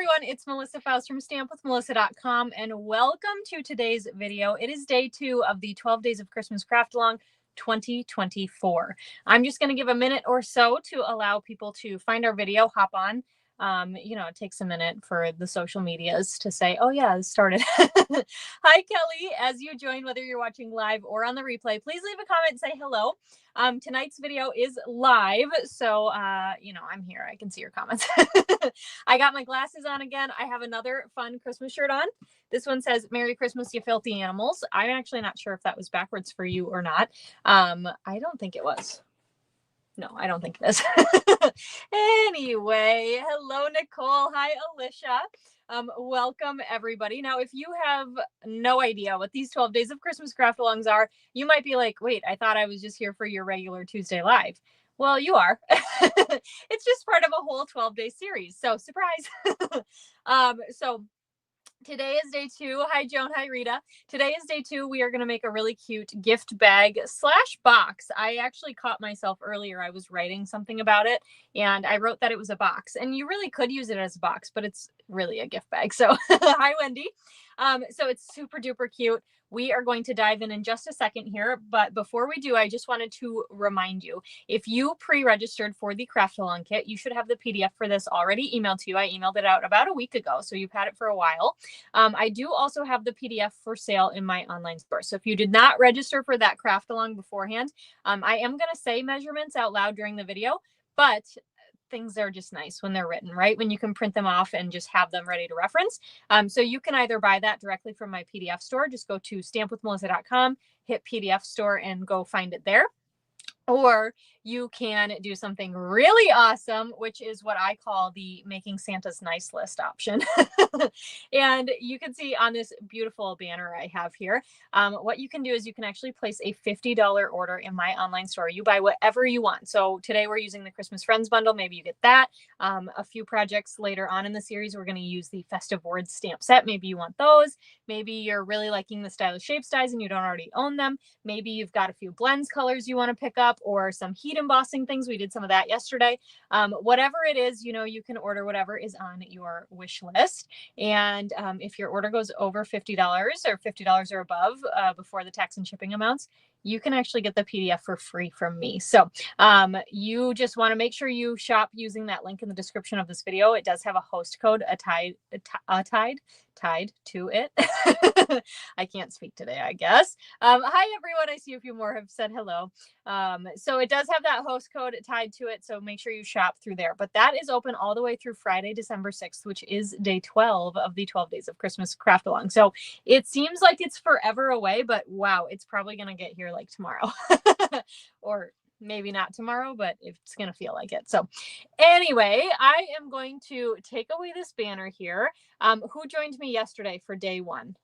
everyone, it's Melissa Faust from stampwithmelissa.com and welcome to today's video. It is day 2 of the 12 Days of Christmas Craft Along 2024. I'm just going to give a minute or so to allow people to find our video, hop on. It takes a minute for the social medias to say, oh yeah, it started. Hi, Kelly. As you join, whether you're watching live or on the replay, please leave a comment and say hello. Tonight's video is live, so, I'm here. I can see your comments. I got my glasses on again. I have another fun Christmas shirt on. This one says, Merry Christmas, you filthy animals. I'm actually not sure if that was backwards for you or not. I don't think it was. No, I don't think it is. Anyway, hello, Nicole. Hi, Alicia. Welcome, everybody. Now, if you have no idea what these 12 Days of Christmas Craft-Alongs are, you might be like, wait, I thought I was just here for your regular Tuesday Live. Well, you are. It's just part of a whole 12-day series. So, surprise. Today is day 2. Hi, Joan. Hi, Rita. Today is day 2. We are going to make a really cute gift bag / box. I actually caught myself earlier. I was writing something about it, and I wrote that it was a box. And you really could use it as a box, but it's really a gift bag. So, hi, Wendy. So it's super duper cute. We are going to dive in just a second here. But before we do, I just wanted to remind you, if you pre-registered for the Craft Along kit, you should have the PDF for this already emailed to you. I emailed it out about a week ago, so you've had it for a while. I do also have the PDF for sale in my online store. So if you did not register for that Craft Along beforehand, I am going to say measurements out loud during the video, but things are just nice when they're written, right? When you can print them off and just have them ready to reference. So you can either buy that directly from my PDF store. Just go to stampwithmelissa.com, hit PDF store and go find it there. Or you can do something really awesome, which is what I call the Making Santa's Nice List option. And you can see on this beautiful banner I have here, what you can do is you can actually place a $50 order in my online store. You buy whatever you want. So today we're using the Christmas Friends bundle. Maybe you get that. A few projects later on in the series, we're going to use the Festive Words stamp set. Maybe you want those. Maybe you're really liking the Stylish Shapes dies and you don't already own them. Maybe you've got a few blends colors you want to pick up or some heat embossing things. We did some of that yesterday. Whatever it is, you can order whatever is on your wish list. And if your order goes over $50 or $50 or above before the tax and shipping amounts, you can actually get the PDF for free from me. So you just want to make sure you shop using that link in the description of this video. It does have a host code tied to it. I can't speak today, I guess. Hi, everyone. I see a few more have said hello. So it does have that host code tied to it. So make sure you shop through there. But that is open all the way through Friday, December 6th, which is day 12 of the 12 Days of Christmas Craft Along. So it seems like it's forever away, but wow, it's probably going to get here like tomorrow or maybe not tomorrow, but it's going to feel like it. So anyway, I am going to take away this banner here. Who joined me yesterday for day 1?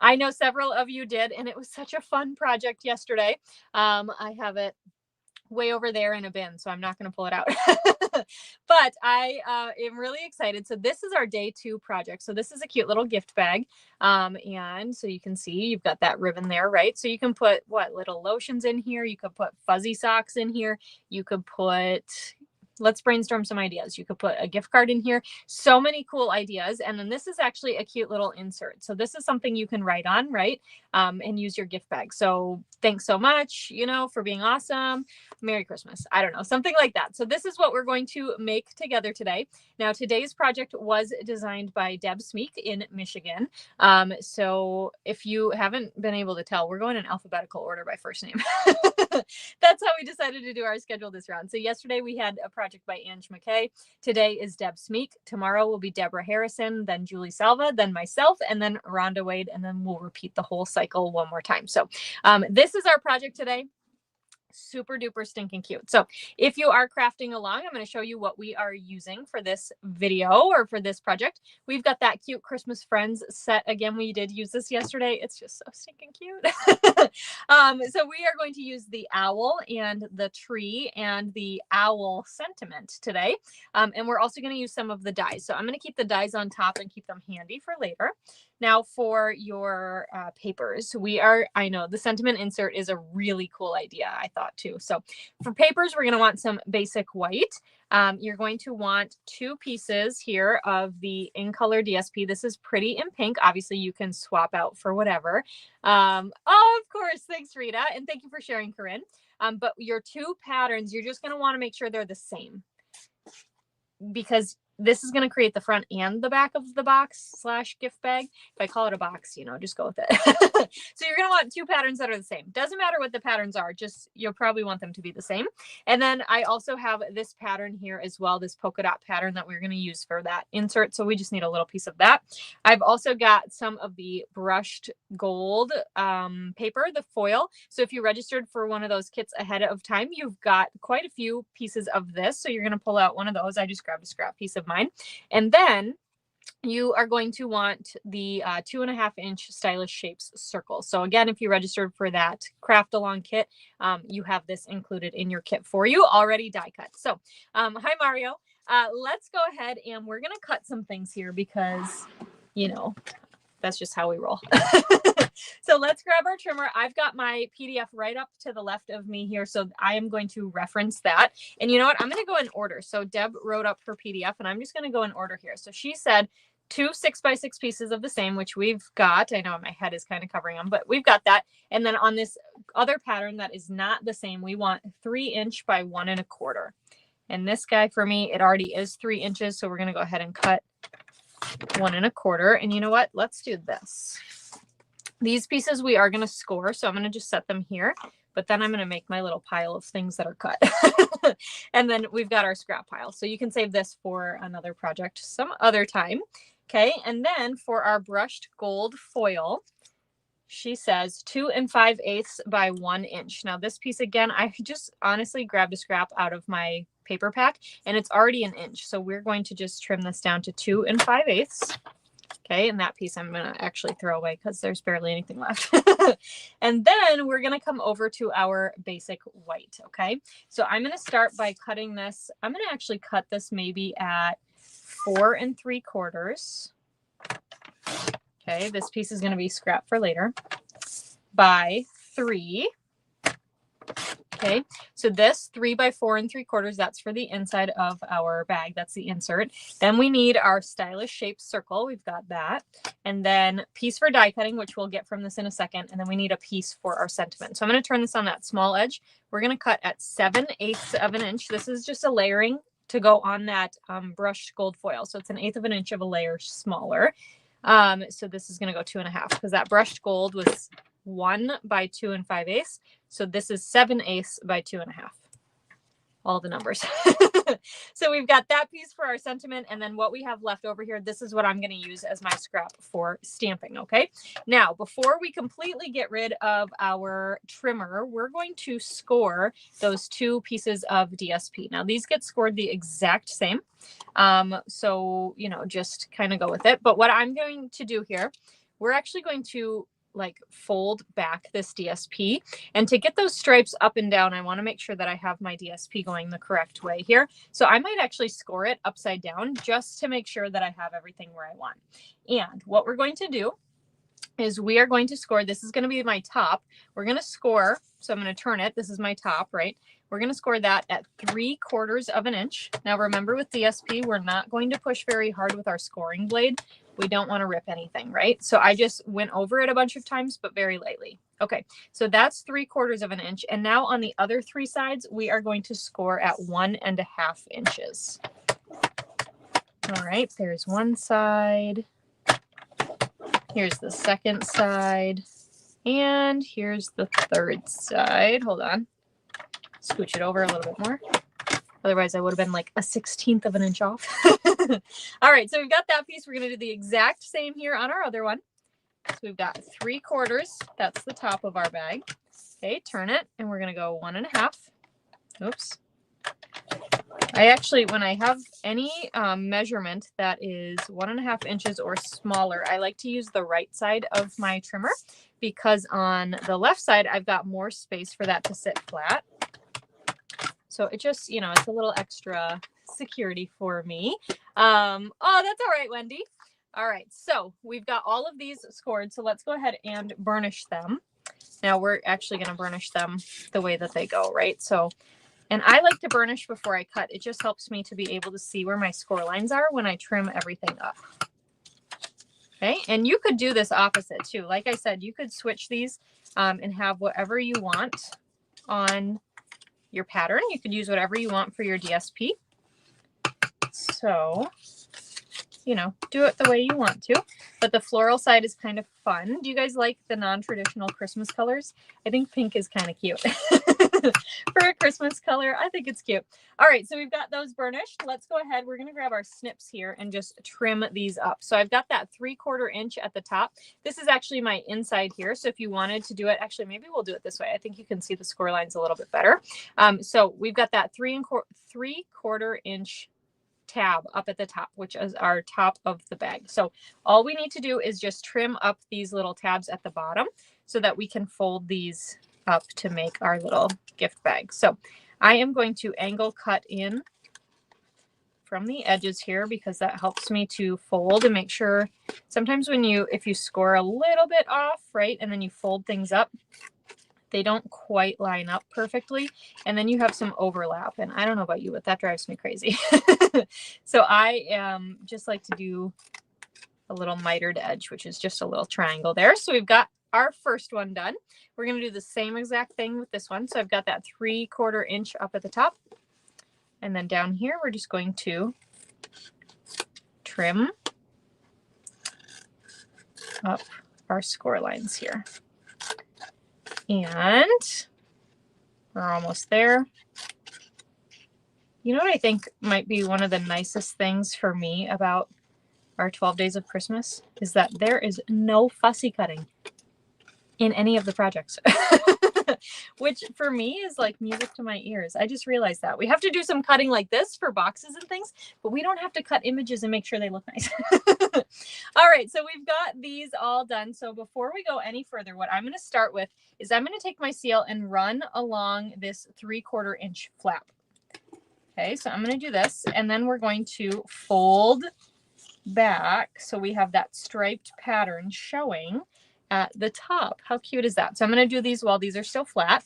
I know several of you did, and it was such a fun project yesterday. I have it way over there in a bin, so I'm not going to pull it out. But I am really excited. So this is our day 2 project. So this is a cute little gift bag. And so you can see you've got that ribbon there, right? So you can put little lotions in here. You could put fuzzy socks in here. You could put, let's brainstorm some ideas. You could put a gift card in here. So many cool ideas. And then this is actually a cute little insert. So this is something you can write on, right? And use your gift bag. So thanks so much, for being awesome. Merry Christmas. I don't know, something like that. So this is what we're going to make together today. Now, today's project was designed by Deb Smeak in Michigan. So if you haven't been able to tell, we're going in alphabetical order by first name. That's how we decided to do our schedule this round. So yesterday we had a project by Ange McKay. Today is Deb Smeak. Tomorrow will be Deborah Harrison, then Julie Salva, then myself, and then Rhonda Wade, and then we'll repeat the whole cycle one more time. So this is our project today. Super duper stinking cute. So if you are crafting along, I'm going to show you what we are using for this video or for this project. We've got that cute Christmas Friends set. Again, we did use this yesterday. It's just so stinking cute. So we are going to use the owl and the tree and the owl sentiment today. And we're also going to use some of the dies. So I'm going to keep the dies on top and keep them handy for later. Now for your papers, I know the sentiment insert is a really cool idea, I thought too. So for papers, we're going to want some basic white. You're going to want 2 pieces here of the In Color DSP. This is Pretty in Pink. Obviously, you can swap out for whatever. Oh, of course. Thanks, Rita. And thank you for sharing, Corinne. But your 2 patterns, you're just going to want to make sure they're the same, because this is going to create the front and the back of the box / gift bag. If I call it a box, you know, just go with it. So you're going to want 2 patterns that are the same. Doesn't matter what the patterns are, just you'll probably want them to be the same. And then I also have this pattern here as well, this polka dot pattern that we're going to use for that insert. So we just need a little piece of that. I've also got some of the brushed gold paper, the foil. So if you registered for one of those kits ahead of time, you've got quite a few pieces of this. So you're going to pull out one of those. I just grabbed a scrap piece of mine. And then you are going to want the 2.5 inch Stylish Shapes circle. So again, if you registered for that craft along kit, you have this included in your kit for you already die cut. So hi Mario, let's go ahead and we're going to cut some things here because, you know, that's just how we roll. So let's grab our trimmer. I've got my PDF right up to the left of me here, so I am going to reference that. And you know what? I'm going to go in order. So Deb wrote up her PDF, and I'm just going to go in order here. So she said 2 6x6 pieces of the same, which we've got. I know my head is kind of covering them, but we've got that. And then on this other pattern that is not the same, we want 3 inch by 1 1/4. And this guy for me, it already is 3 inches. So we're going to go ahead and cut 1 1/4. And you know what? Let's do this. These pieces we are going to score. So I'm going to just set them here, but then I'm going to make my little pile of things that are cut. And then we've got our scrap pile. So you can save this for another project some other time. Okay. And then for our brushed gold foil, she says 2 5/8 by 1 inch. Now this piece, again, I just honestly grabbed a scrap out of my paper pack and it's already 1 inch. So we're going to just trim this down to 2 5/8. Okay, and that piece I'm going to actually throw away because there's barely anything left. And then we're going to come over to our basic white, okay? So I'm going to start by cutting this. I'm going to actually cut this maybe at 4 3/4. Okay, this piece is going to be scrap for later. By 3. Okay, so this 3 by 4 3/4, that's for the inside of our bag. That's the insert. Then we need our Stylish Shapes circle. We've got that. And then piece for die cutting, which we'll get from this in a second. And then we need a piece for our sentiment. So I'm going to turn this on that small edge. We're going to cut at 7/8 of an inch. This is just a layering to go on that brushed gold foil. So it's 1/8 of an inch of a layer smaller. So this is going to go 2.5 because that brushed gold was 1 by 2 5/8. So this is 7/8 by 2.5. All the numbers. So we've got that piece for our sentiment. And then what we have left over here, this is what I'm going to use as my scrap for stamping. Okay. Now, before we completely get rid of our trimmer, we're going to score those 2 pieces of DSP. Now these get scored the exact same. So, you know, just kind of go with it. But what I'm going to do here, we're actually going to like fold back this DSP, and to get those stripes up and down, I want to make sure that I have my DSP going the correct way here. So I might actually score it upside down just to make sure that I have everything where I want. And what we're going to do is we are going to score, this is going to be my top. We're going to score, so I'm going to turn it. This is my top, right? We're going to score that at 3/4 of an inch. Now remember with DSP, we're not going to push very hard with our scoring blade. We don't want to rip anything, right? So I just went over it a bunch of times, but very lightly. Okay, so that's 3/4 of an inch. And now on the other 3 sides, we are going to score at 1.5 inches. All right, there's one side. Here's the second side. And here's the third side. Hold on. Scooch it over a little bit more. Otherwise, I would have been like a 1/16 of an inch off. All right, so we've got that piece. We're going to do the exact same here on our other one. So we've got 3/4. That's the top of our bag. Okay, turn it, and we're going to go 1.5. Oops. I actually, when I have any measurement that is 1.5 inches or smaller, I like to use the right side of my trimmer because on the left side, I've got more space for that to sit flat. So it just, you know, it's a little extra security for me. Oh, that's all right, Wendy. All right, so we've got all of these scored. So let's go ahead and burnish them. Now we're actually going to burnish them the way that they go, right? So, And I like to burnish before I cut. It just helps me to be able to see where my score lines are when I trim everything up. Okay, and you could do this opposite too. Like I said, you could switch these and have whatever you want on your pattern. You could use whatever you want for your DSP. So, you know, do it the way you want to. But the floral side is kind of fun. Do you guys like the non-traditional Christmas colors? I think pink is kind of cute. For a Christmas color, I think it's cute. All right, so we've got those burnished. Let's go ahead. We're going to grab our snips here and just trim these up. So I've got that 3/4 inch at the top. This is actually my inside here. So if you wanted to do it, actually, maybe we'll do it this way. I think you can see the score lines a little bit better. So we've got that 3/4 inch tab up at the top, which is our top of the bag. So all we need to do is just trim up these little tabs at the bottom so that we can fold these up to make our little gift bag. So I am going to angle cut in from the edges here because that helps me to fold and make sure sometimes when if you score a little bit off, right, and then you fold things up, they don't quite line up perfectly. And then you have some overlap. And I don't know about you, but that drives me crazy. So I just like to do a little mitered edge, which is just a little triangle there. So we've got our first one done. We're going to do the same exact thing with this one. So I've got that 3/4 inch up at the top. And then down here, we're just going to trim up our score lines here. And we're almost there. You know what I think might be one of the nicest things for me about our 12 days of Christmas is that there is no fussy cutting in any of the projects, which for me is like music to my ears. I just realized that we have to do some cutting like this for boxes and things, but we don't have to cut images and make sure they look nice. All right, so we've got these all done. So before we go any further, what I'm going to start with is I'm going to take my seal and run along this 3/4 inch flap. Okay, so I'm going to do this, and then we're going to fold back so we have that striped pattern showing at the top. How cute is that? So I'm going to do these while these are still flat.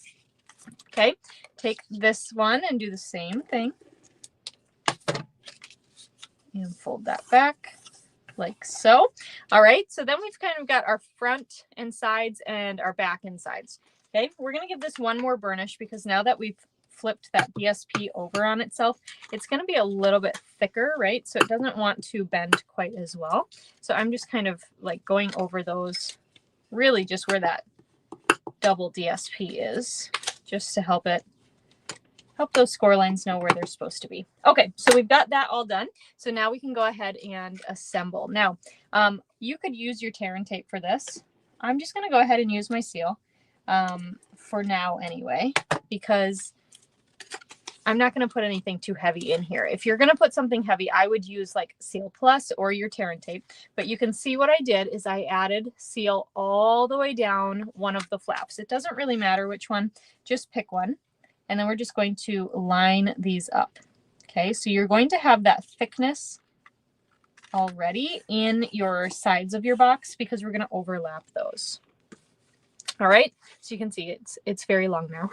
Okay, take this one and do the same thing. And fold that back like so. All right, so then we've kind of got our front and sides and our back and sides. Okay, we're going to give this one more burnish because now that we've flipped that DSP over on itself, it's going to be a little bit thicker, right? So it doesn't want to bend quite as well. So I'm just kind of like going over those, really just where that double DSP is, just to help those score lines know where they're supposed to be. Okay, so we've got that all done. So now we can go ahead and assemble. Now, you could use your tear and tape for this. I'm just going to go ahead and use my seal for now anyway, because I'm not going to put anything too heavy in here. If you're going to put something heavy, I would use like Seal Plus or your tear and tape. But you can see what I did is I added seal all the way down one of the flaps. It doesn't really matter which one, just pick one. And then we're just going to line these up. Okay, so you're going to have that thickness already in your sides of your box because we're going to overlap those. All right, so you can see it's very long now,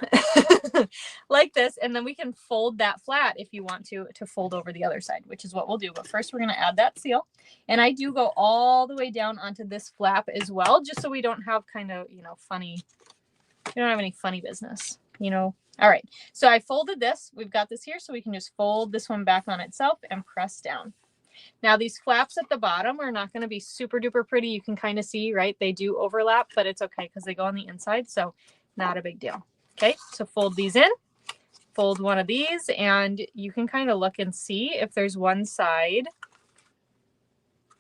like this, and then we can fold that flat if you want to fold over the other side, which is what we'll do. But first we're going to add that seal, and I do go all the way down onto this flap as well, just so we don't have kind of, you know, funny, we don't have any funny business, you know. All right, so I folded this. We've got this here, so we can just fold this one back on itself and press down. Now these flaps at the bottom are not going to be super duper pretty. You can kind of see, right? They do overlap, but it's okay because they go on the inside, so not a big deal. Okay, so fold these in, fold one of these, and you can kind of look and see if there's one side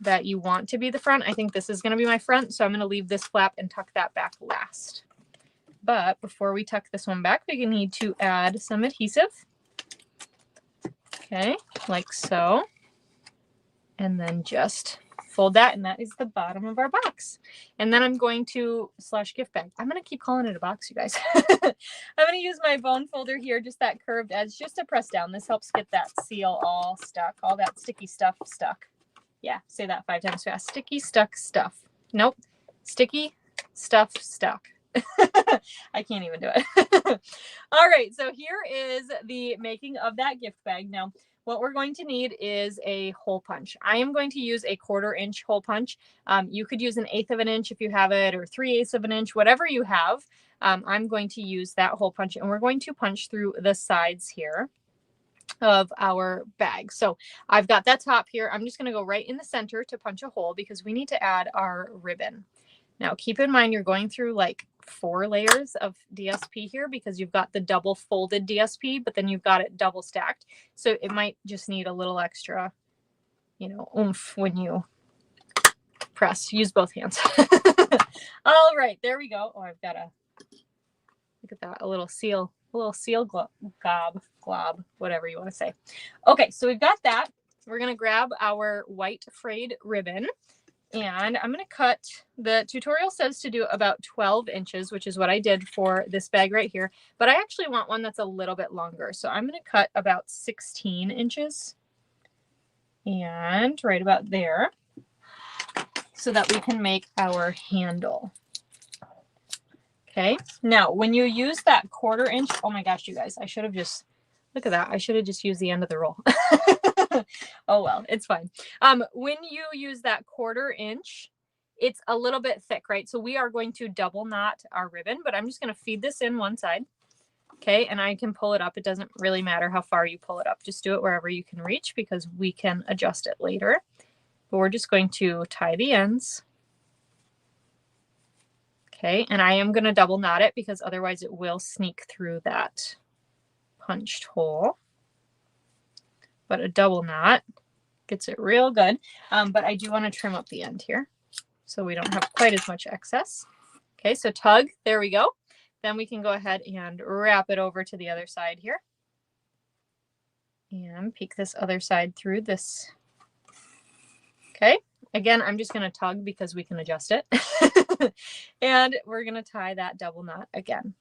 that you want to be the front. I think this is going to be my front, so I'm going to leave this flap and tuck that back last. But before we tuck this one back, we need to add some adhesive. Okay, like so. And then just fold that, and that is the bottom of our box. And then I'm going to / gift bag. I'm going to keep calling it a box, you guys. I'm going to use my bone folder here, just that curved edge, just to press down. This helps get that seal all stuck, all that sticky stuff stuck. Yeah, say that 5 times fast. Sticky, stuck, stuff. Nope. Sticky, stuff, stuck. I can't even do it. All right, so here is the making of that gift bag. Now, what we're going to need is a hole punch. I am going to use a 1/4 inch hole punch. You could use 1/8 of an inch if you have it, or 3/8 of an inch, whatever you have. I'm going to use that hole punch, and we're going to punch through the sides here of our bag. So I've got that top here. I'm just going to go right in the center to punch a hole because we need to add our ribbon. Now keep in mind you're going through like 4 layers of DSP here because you've got the double folded DSP, but then you've got it double stacked. So it might just need a little extra, you know, oomph when you press. Use both hands. All right, there we go. Oh, I've got a, look at that, a little seal glob, whatever you want to say. Okay, so we've got that. We're going to grab our white frayed ribbon, and I'm going to cut, the tutorial says to do about 12 inches, which is what I did for this bag right here, but I actually want one that's a little bit longer. So I'm going to cut about 16 inches and right about there so that we can make our handle. Okay, now when you use that 1/4 inch, oh my gosh, you guys, I should have just, look at that. I should have just used the end of the roll. Oh, well, it's fine. When you use that 1/4 inch, it's a little bit thick, right? So we are going to double knot our ribbon, but I'm just going to feed this in one side. Okay, and I can pull it up. It doesn't really matter how far you pull it up. Just do it wherever you can reach because we can adjust it later. But we're just going to tie the ends. Okay, and I am going to double knot it because otherwise it will sneak through that punched hole. But a double knot gets it real good. But I do want to trim up the end here so we don't have quite as much excess. Okay, so tug, there we go. Then we can go ahead and wrap it over to the other side here. And peek this other side through this. Okay, again, I'm just going to tug because we can adjust it. And we're going to tie that double knot again.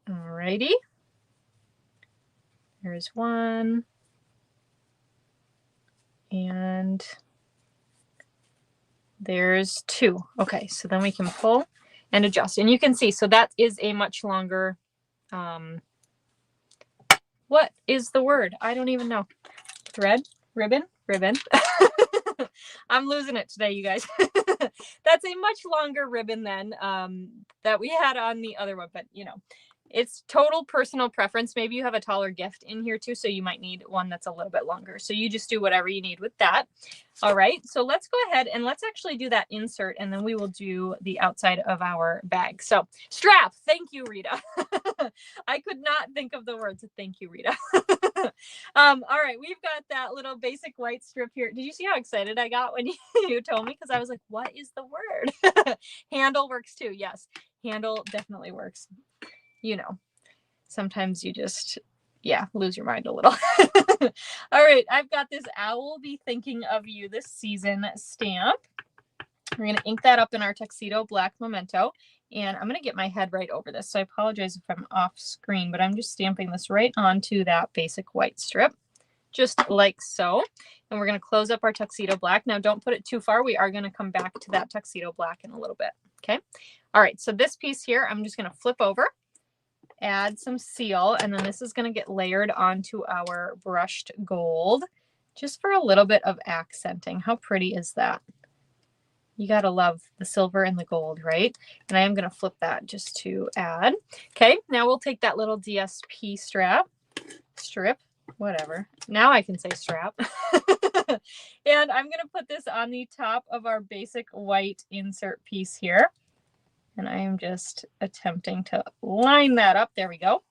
Alrighty. There's one. And there's 2. Okay, so then we can pull and adjust. And you can see, so that is a much longer, what is the word? I don't even know. Thread? Ribbon? Ribbon. I'm losing it today, you guys. That's a much longer ribbon than that we had on the other one, but you know, it's total personal preference. Maybe you have a taller gift in here too, so you might need one that's a little bit longer. So you just do whatever you need with that. All right, so let's go ahead and let's actually do that insert, and then we will do the outside of our bag. So strap, thank you, Rita. I could not think of the words. Thank you, Rita. All right, we've got that little basic white strip here. Did you see how excited I got when you told me? Because I was like, what is the word? Handle works too. Yes, handle definitely works. You know, sometimes you just, yeah, lose your mind a little. All right, I've got this I will be thinking of you this season stamp. We're going to ink that up in our tuxedo black memento, and I'm going to get my head right over this. So I apologize if I'm off screen, but I'm just stamping this right onto that basic white strip, just like so. And we're going to close up our tuxedo black. Now don't put it too far. We are going to come back to that tuxedo black in a little bit. Okay. All right. So this piece here, I'm just going to flip over, add some seal, and then this is going to get layered onto our brushed gold just for a little bit of accenting. How pretty is that? You got to love the silver and the gold, right? And I am going to flip that just to add. Okay, now we'll take that little DSP strip, whatever. Now I can say strap. And I'm going to put this on the top of our basic white insert piece here. And I am just attempting to line that up. There we go.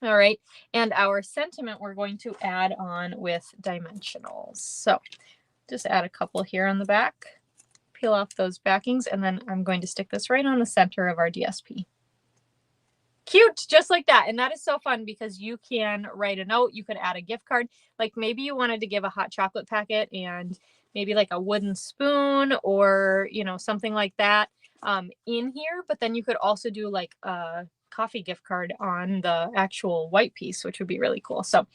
All right. And our sentiment we're going to add on with dimensionals. So just add a couple here on the back, peel off those backings, and then I'm going to stick this right on the center of our DSP. Cute, just like that. And that is so fun because you can write a note. You could add a gift card. Like maybe you wanted to give a hot chocolate packet and maybe like a wooden spoon or, you know, something like that. In here, but then you could also do like a coffee gift card on the actual white piece, which would be really cool. So,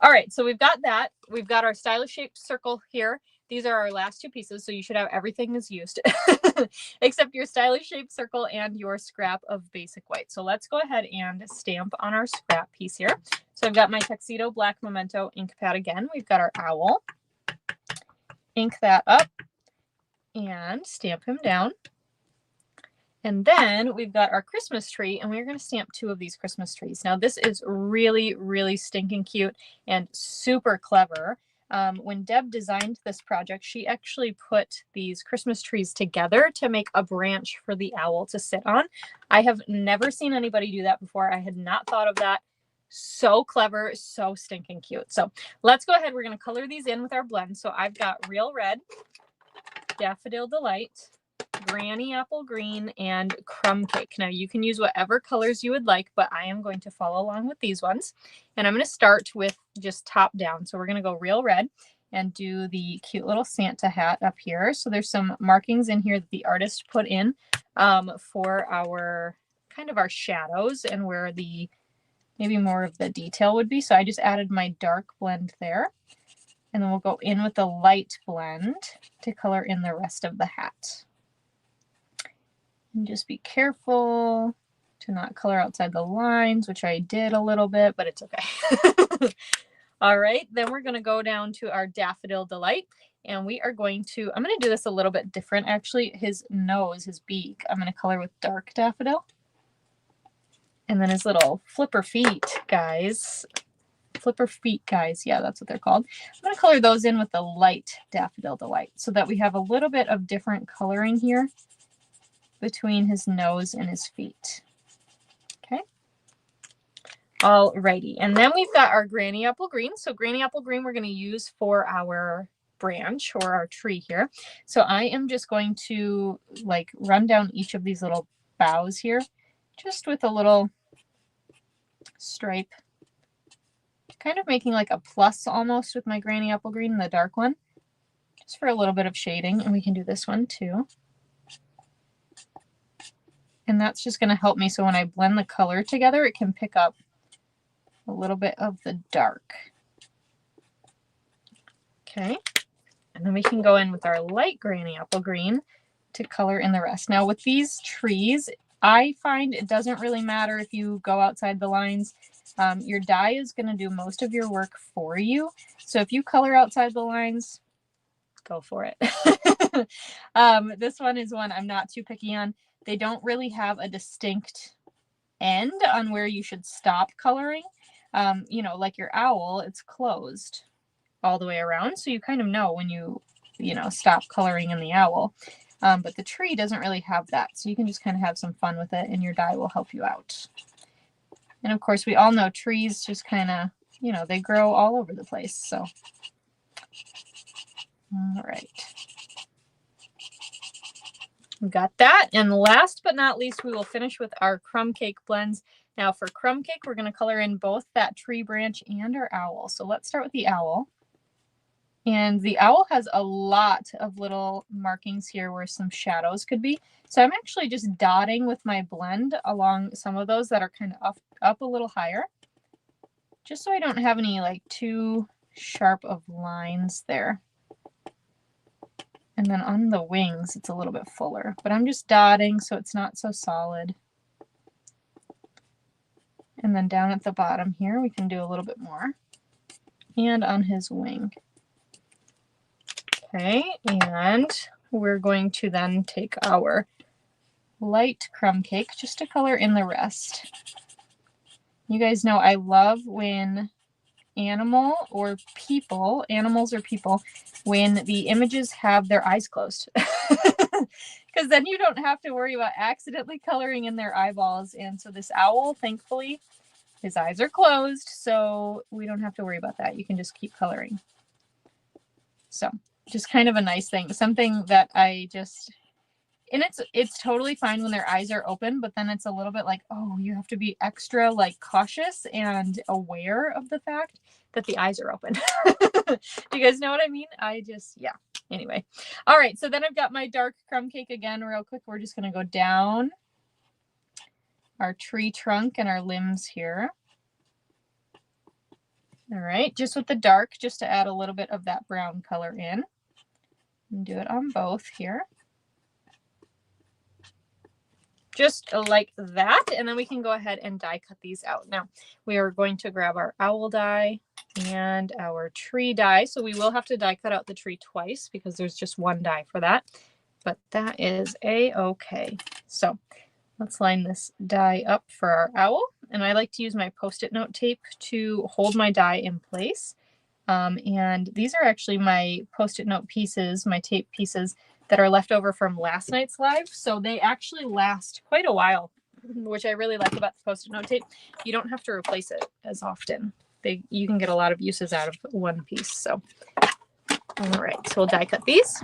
all right, so we've got that. We've got our stylish shaped circle here. These are our last 2 pieces, so you should have everything is used. except your stylish shaped circle and your scrap of basic white. So let's go ahead and stamp on our scrap piece here. So I've got my Tuxedo Black Memento ink pad again. We've got our owl. Ink that up and stamp him down. And then we've got our Christmas tree, and we're going to stamp 2 of these Christmas trees. Now, this is really, really stinking cute and super clever. When Deb designed this project, she actually put these Christmas trees together to make a branch for the owl to sit on. I have never seen anybody do that before. I had not thought of that. So clever, so stinking cute. So let's go ahead. We're going to color these in with our blend. So I've got Real Red, Daffodil Delight, Granny Apple Green, and Crumb Cake. Now you can use whatever colors you would like, but I am going to follow along with these ones. And I'm going to start with just top down. So we're going to go Real Red and do the cute little Santa hat up here. So there's some markings in here that the artist put in for our kind of our shadows and where the maybe more of the detail would be. So I just added my dark blend there. And then we'll go in with the light blend to color in the rest of the hat. And just be careful to not color outside the lines, which I did a little bit, but it's okay. All right, then we're going to go down to our Daffodil Delight. And we are going to, I'm going to do this a little bit different. Actually, his nose, his beak, I'm going to color with dark daffodil. And then his little flipper feet, guys. Yeah, that's what they're called. I'm going to color those in with the light Daffodil Delight so that we have a little bit of different coloring here between his nose and his feet. Okay. Alrighty. And then we've got our Granny Apple Green. So Granny Apple Green we're going to use for our branch or our tree here. So I am just going to like run down each of these little boughs here just with a little stripe, kind of making like a plus almost with my Granny Apple Green, the dark one, just for a little bit of shading. And we can do this one too. And that's just going to help me so when I blend the color together, it can pick up a little bit of the dark. Okay. And then we can go in with our light Granny Apple Green to color in the rest. Now with these trees, I find it doesn't really matter if you go outside the lines. Your dye is going to do most of your work for you. So if you color outside the lines, go for it. This one is one I'm not too picky on. They don't really have a distinct end on where you should stop coloring. You know, like your owl, it's closed all the way around. So you kind of know when you stop coloring in the owl. But the tree doesn't really have that. So you can just kind of have some fun with it and your dye will help you out. And of course, we all know trees just kind of, they grow all over the place. So, all right. We got that. And last but not least, we will finish with our Crumb Cake blends. Now for Crumb Cake, we're going to color in both that tree branch and our owl. So let's start with the owl. And the owl has a lot of little markings here where some shadows could be. So I'm actually just dotting with my blend along some of those that are kind of up a little higher, just so I don't have any like too sharp of lines there. And then on the wings, it's a little bit fuller, but I'm just dotting so it's not so solid. And then down at the bottom here, we can do a little bit more. And on his wing. Okay, and we're going to then take our light Crumb Cake just to color in the rest. You guys know I love when animals or people, when the images have their eyes closed. Because then you don't have to worry about accidentally coloring in their eyeballs. And so this owl, thankfully, his eyes are closed, so we don't have to worry about that. You can just keep coloring. So just kind of a nice thing. Something that I just, and it's totally fine when their eyes are open, but then it's a little bit like, oh, you have to be extra like cautious and aware of the fact that the eyes are open. Do you guys know what I mean? Yeah. Anyway. All right. So then I've got my dark Crumb Cake again, real quick. We're just going to go down our tree trunk and our limbs here. All right. Just with the dark, just to add a little bit of that brown color in. And do it on both here. just like that. And then we can go ahead and die cut these out. Now we are going to grab our owl die and our tree die. So we will have to die cut out the tree twice because there's just one die for that, but that is a-okay. So let's line this die up for our owl. And I like to use my Post-it note tape to hold my die in place. And these are actually my Post-it note pieces, my tape pieces that are left over from last night's live. So they actually last quite a while, which I really like about the Post-it note tape. You don't have to replace it as often. You can get a lot of uses out of one piece. So, all right, so we'll die cut these.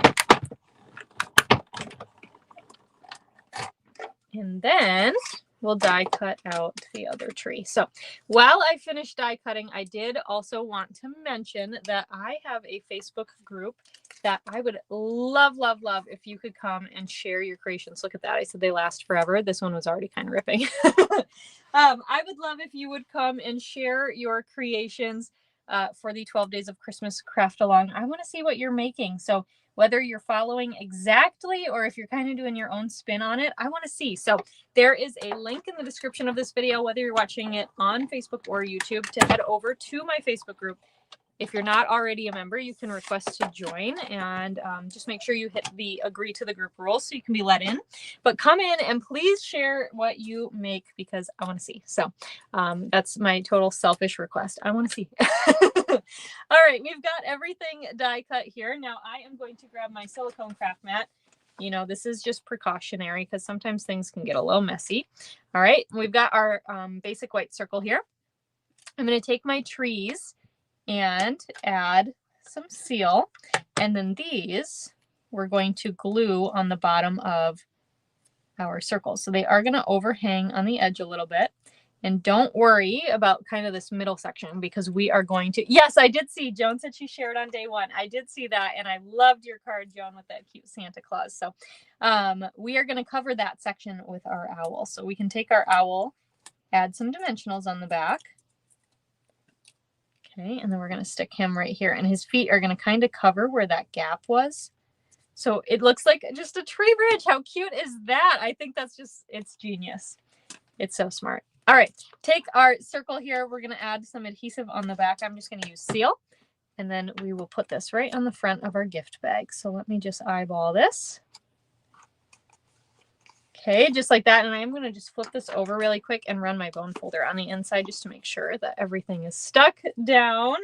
And then we'll die cut out the other tree. So while I finish die cutting, I did also want to mention that I have a Facebook group that I would love, love, love if you could come and share your creations. Look at that. I said they last forever. This one was already kind of ripping. I would love if you would come and share your creations for the 12 Days of Christmas Craft Along. I want to see what you're making. So whether you're following exactly or if you're kind of doing your own spin on it, I want to see. So there is a link in the description of this video, whether you're watching it on Facebook or YouTube, to head over to my Facebook group. If you're not already a member, you can request to join, and just make sure you hit the agree to the group rules so you can be let in. But come in and please share what you make because I want to see. So that's my total selfish request. I want to see. All right, we've got everything die cut here. Now I am going to grab my silicone craft mat. You know, this is just precautionary because sometimes things can get a little messy. All right, we've got our basic white circle here. I'm going to take my trees and add some seal, and then these we're going to glue on the bottom of our circles. So they are going to overhang on the edge a little bit. And don't worry about kind of this middle section because we are going to, yes, I did see, Joan said she shared on day one. I did see that, and I loved your card, Joan, with that cute Santa Claus. So we are going to cover that section with our owl. So we can take our owl, add some dimensionals on the back. Okay, and then we're going to stick him right here, and his feet are going to kind of cover where that gap was. So it looks like just a tree bridge. How cute is that? I think that's just, it's genius. It's so smart. All right, take our circle here. We're going to add some adhesive on the back. I'm just going to use seal, and then we will put this right on the front of our gift bag. So let me just eyeball this. Okay, just like that. And I'm going to just flip this over really quick and run my bone folder on the inside just to make sure that everything is stuck down.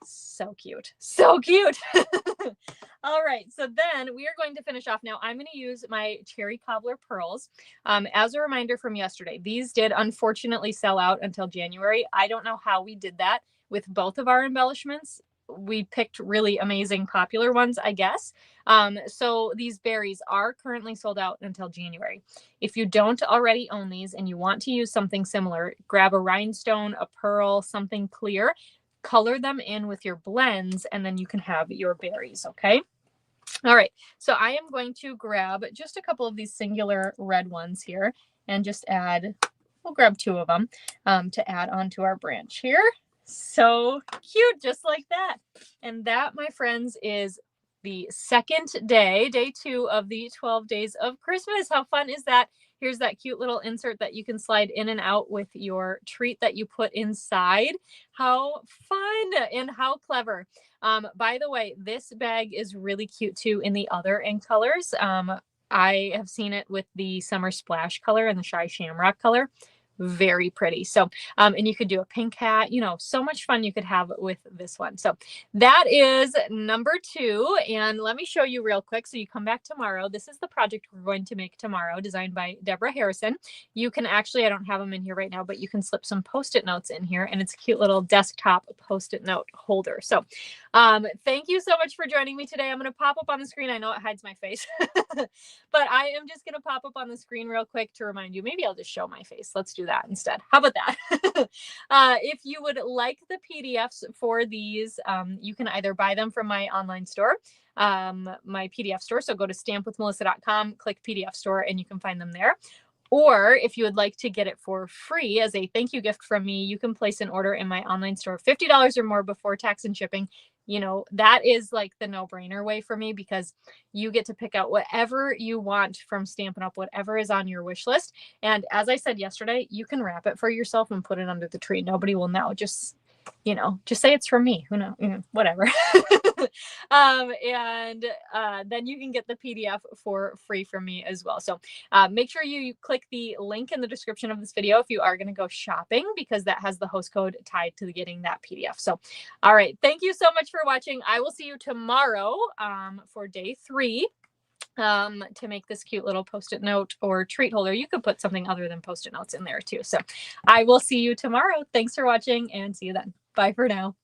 So cute. So cute. All right, so then we are going to finish off. Now I'm going to use my cherry cobbler pearls. As a reminder from yesterday, these did unfortunately sell out until January. I don't know how we did that with both of our embellishments. We picked really amazing popular ones, I guess. So these berries are currently sold out until January. If you don't already own these and you want to use something similar, grab a rhinestone, a pearl, something clear, color them in with your blends, and then you can have your berries. Okay. All right. So I am going to grab just a couple of these singular red ones here and just add, we'll grab 2 of them to add onto our branch here. So cute, just like that. And that, my friends, is the second day, day 2 of the 12 days of Christmas. How fun is that? Here's that cute little insert that you can slide in and out with your treat that you put inside. How fun and how clever. By the way, this bag is really cute too in the other ink colors. I have seen it with the Summer Splash color and the Shy Shamrock color. Very pretty. So, and you could do a pink hat, you know, so much fun you could have with this one. So that is number 2. And let me show you real quick. So you come back tomorrow. This is the project we're going to make tomorrow, designed by Deborah Harrison. You can actually, I don't have them in here right now, but you can slip some Post-it notes in here, and it's a cute little desktop Post-it note holder. So thank you so much for joining me today. I'm going to pop up on the screen. I know it hides my face, but I am just going to pop up on the screen real quick to remind you. Maybe I'll just show my face. Let's do that instead. How about that? If you would like the PDFs for these, you can either buy them from my online store, my PDF store. So go to stampwithmelissa.com, click PDF store, and you can find them there. Or if you would like to get it for free as a thank you gift from me, you can place an order in my online store, $50 or more before tax and shipping. that is like the no-brainer way for me, because you get to pick out whatever you want from Stampin' Up, whatever is on your wish list. And as I said yesterday, you can wrap it for yourself and put it under the tree. Nobody will know. Just say it's from me. Who knows? Whatever. And then you can get the PDF for free from me as well. So make sure you click the link in the description of this video if you are going to go shopping, because that has the host code tied to getting that PDF. So, all right. Thank you so much for watching. I will see you tomorrow for day 3. To make this cute little Post-it note or treat holder. You could put something other than Post-it notes in there too. So I will see you tomorrow. Thanks for watching, and see you then. Bye for now.